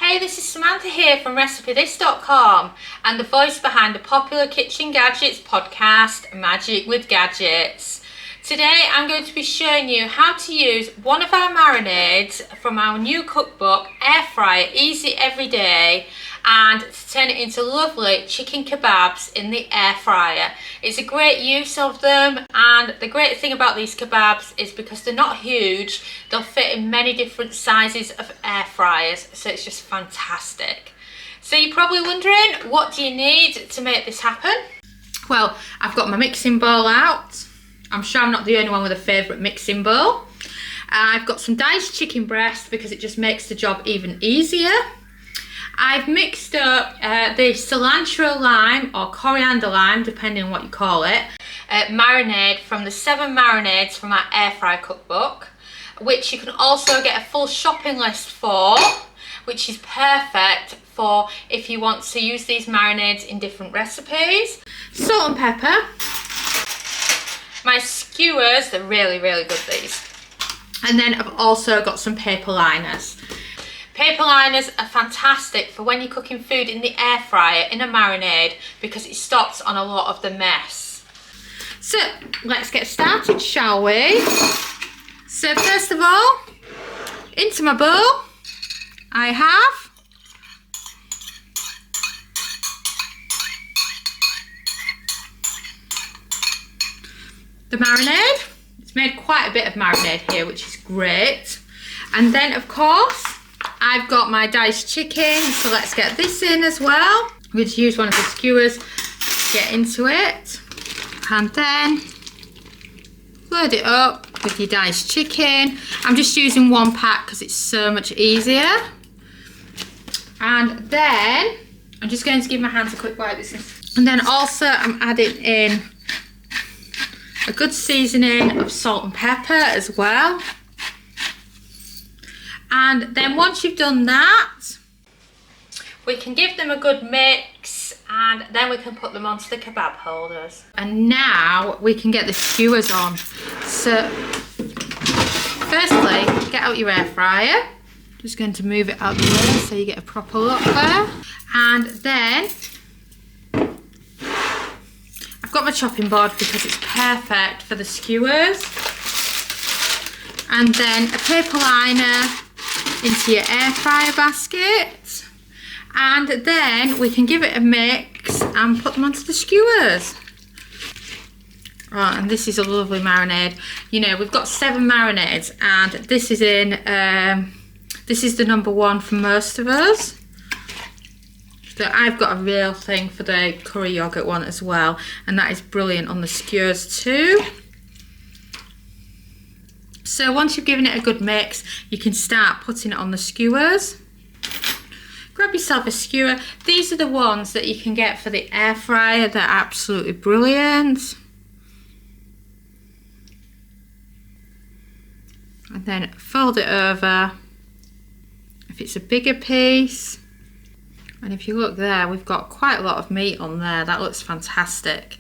Hey, this is Samantha here from RecipeThis.com and the voice behind the popular Kitchen Gadgets podcast, Magic with Gadgets. Today I'm going to be showing you how to use one of our marinades from our new cookbook, Air Fryer Easy Every Day, and to turn it into lovely chicken kebabs in the air fryer. It's a great use of them, and the great thing about these kebabs is because they're not huge, they'll fit in many different sizes of air fryers, so it's just fantastic. So you're probably wondering, what do you need to make this happen? Well, I've got my mixing bowl out. I'm sure I'm not the only one with a favourite mixing bowl. I've got some diced chicken breast because it just makes the job even easier. I've mixed up the cilantro lime or coriander lime, depending on what you call it, marinade from the 7 marinades from our air fry cookbook, which you can also get a full shopping list for, which is perfect for if you want to use these marinades in different recipes. Salt and pepper. My skewers, they're really good, these. And then I've also got some paper liners. Paper liners are fantastic for when you're cooking food in the air fryer in a marinade because it stops on a lot of the mess. So let's get started, shall we? So first of all, into my bowl I have the marinade. It's made quite a bit of marinade here, which is great. And then of course I've got my diced chicken, so let's get this in as well. I'm going to use one of the skewers to get into it. And then load it up with your diced chicken. I'm just using one pack because it's so much easier. And then I'm just going to give my hands a quick wipe. And then also I'm adding in a good seasoning of salt and pepper as well. And then once you've done that, we can give them a good mix and then we can put them onto the kebab holders. And now we can get the skewers on. So firstly, get out your air fryer. Just going to move it out the way so you get a proper look there. And then I've got my chopping board because it's perfect for the skewers. And then a paper liner into your air fryer basket, and then we can give it a mix and put them onto the skewers. Right, and this is a lovely marinade. You know, we've got 7 marinades, and this is in this is the number 1 for most of us. So I've got a real thing for the curry yogurt one as well, and that is brilliant on the skewers too. So once you've given it a good mix, you can start putting it on the skewers. Grab yourself a skewer. These are the ones that you can get for the air fryer. They're absolutely brilliant. And then fold it over if it's a bigger piece. And if you look there, we've got quite a lot of meat on there. That looks fantastic.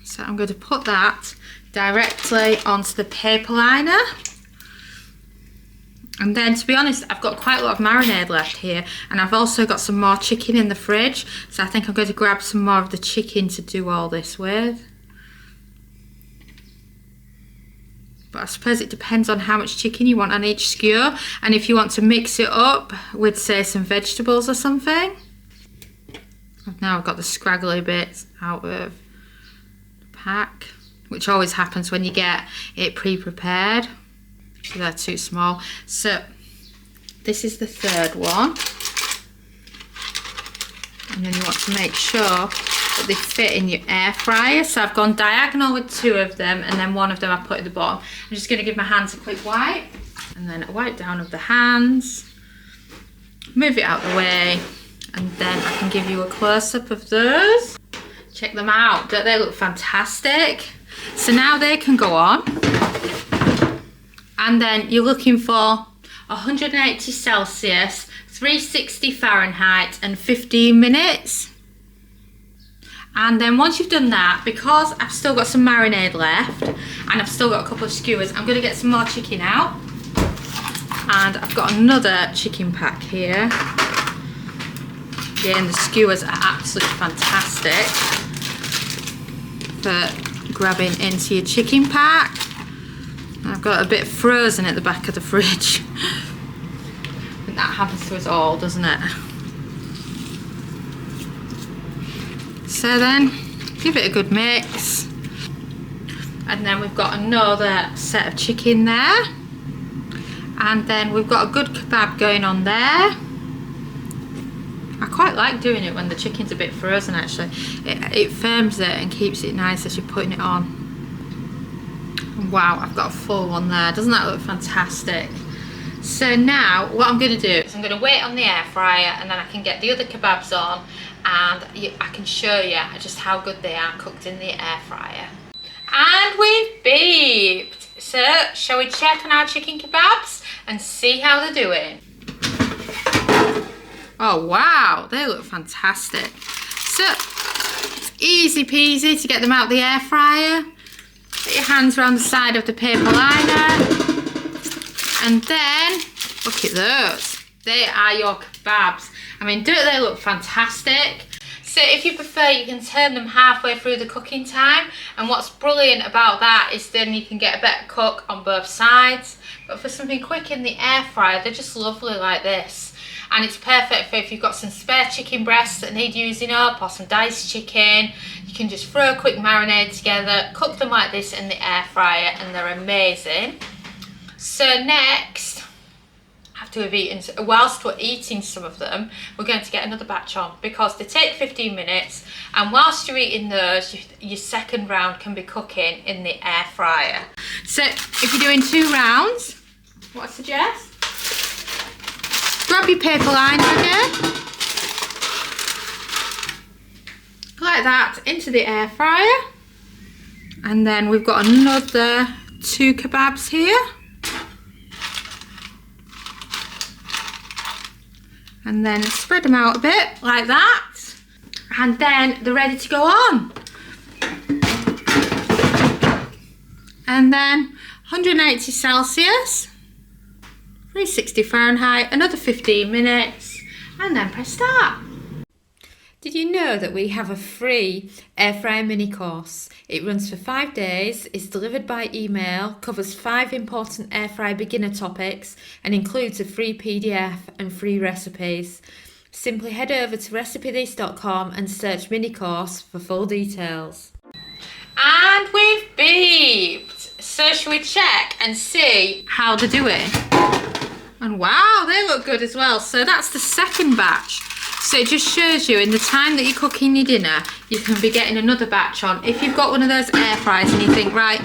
So I'm going to put that directly onto the paper liner. And then, to be honest, I've got quite a lot of marinade left here, and I've also got some more chicken in the fridge, so I think I'm going to grab some more of the chicken to do all this with. But I suppose it depends on how much chicken you want on each skewer, and if you want to mix it up with, say, some vegetables or something. Now I've got the scraggly bits out of the pack, which always happens when you get it pre-prepared. So they're too small. So this is the 3rd one. And then you want to make sure that they fit in your air fryer. So I've gone diagonal with 2 of them, and then 1 of them I put at the bottom. I'm just going to give my hands a quick wipe. And then a wipe down of the hands. Move it out the way. And then I can give you a close-up of those. Check them out. Don't they look fantastic? So now they can go on, and then you're looking for 180 Celsius, 360 Fahrenheit and 15 minutes. And then once you've done that, because I've still got some marinade left and I've still got a couple of skewers, I'm going to get some more chicken out. And I've got another chicken pack here. Again, the skewers are absolutely fantastic for grabbing into your chicken pack. I've got a bit frozen at the back of the fridge. And that happens to us all, doesn't it? So then, give it a good mix. And then we've got another set of chicken there. And then we've got a good kebab going on there. I quite like doing it when the chicken's a bit frozen actually. It firms it and keeps it nice as you're putting it on. Wow, I've got a full one there. Doesn't that look fantastic? So now what I'm going to do is I'm going to wait on the air fryer, and then I can get the other kebabs on, and I can show you just how good they are cooked in the air fryer. And we've beeped. So shall we check on our chicken kebabs and see how they're doing? Oh wow, they look fantastic. So easy peasy to get them out the air fryer. Put your hands around the side of the paper liner, and then look at those. They are your kebabs. I mean, don't they look fantastic? So if you prefer, you can turn them halfway through the cooking time, and what's brilliant about that is then you can get a better cook on both sides. But for something quick in the air fryer, they're just lovely like this. And it's perfect for if you've got some spare chicken breasts that need using up, or some diced chicken. You can just throw a quick marinade together, cook them like this in the air fryer, and they're amazing. So next, after we've eaten, whilst we're eating some of them, we're going to get another batch on, because they take 15 minutes, and whilst you're eating those, your second round can be cooking in the air fryer. So if you're doing 2 rounds, what I suggest, grab your paper liner again, like that, into the air fryer. And then we've got another 2 kebabs here. And then spread them out a bit, like that. And then they're ready to go on. And then 180 Celsius. 360 Fahrenheit, another 15 minutes, and then press start. Did you know that we have a free air fryer mini course? It runs for 5 days, is delivered by email, covers 5 important air fryer beginner topics, and includes a free PDF and free recipes. Simply head over to recipethis.com and search mini course for full details. And we've beeped. So shall we check and see how they're doing? And wow, they look good as well. So that's the second batch. So it just shows you in the time that you're cooking your dinner, you can be getting another batch on. If you've got one of those air fryers and you think, right,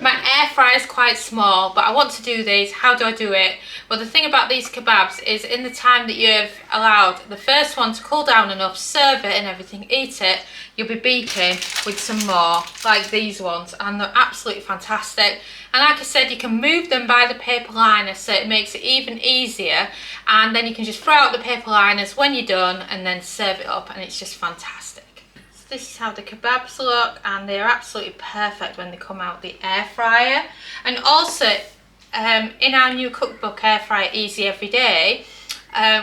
my air fryer is quite small, but I want to do these, how do I do it? Well, the thing about these kebabs is in the time that you've allowed the first one to cool down enough, serve it and everything, eat it, you'll be beeping with some more, like these ones, and they're absolutely fantastic. And like I said, you can move them by the paper liner, so it makes it even easier, and then you can just throw out the paper liners when you're done and then serve it up, and it's just fantastic. So this is how the kebabs look, and they're absolutely perfect when they come out the air fryer. And also in our new cookbook, Air Fryer Easy Every Day,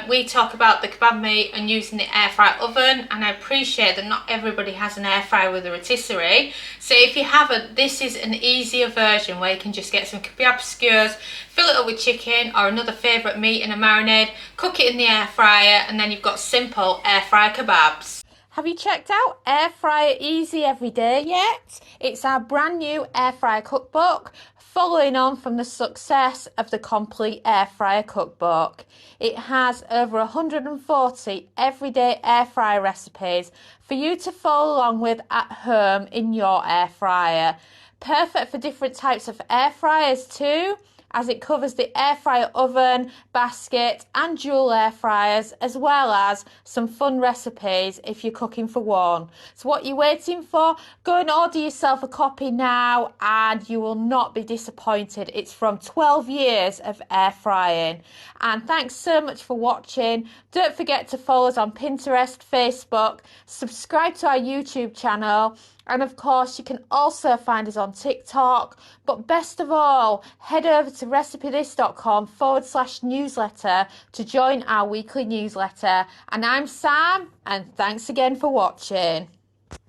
we talk about the kebab meat and using the air fryer oven, and I appreciate that not everybody has an air fryer with a rotisserie. So if you haven't, this is an easier version where you can just get some kebab skewers, fill it up with chicken or another favourite meat in a marinade, cook it in the air fryer, and then you've got simple air fryer kebabs. Have you checked out Air Fryer Easy Every Day yet? It's our brand new air fryer cookbook, following on from the success of the complete air fryer cookbook. It has over 140 everyday air fryer recipes for you to follow along with at home in your air fryer. Perfect for different types of air fryers too, as it covers the air fryer oven, basket and dual air fryers, as well as some fun recipes if you're cooking for one. So what are you waiting for? Go and order yourself a copy now and you will not be disappointed. It's from 12 years of air frying. And thanks so much for watching. Don't forget to follow us on Pinterest, Facebook, subscribe to our YouTube channel, And of course, you can also find us on TikTok. But best of all, head over to recipethis.com/newsletter to join our weekly newsletter. And I'm Sam, and thanks again for watching.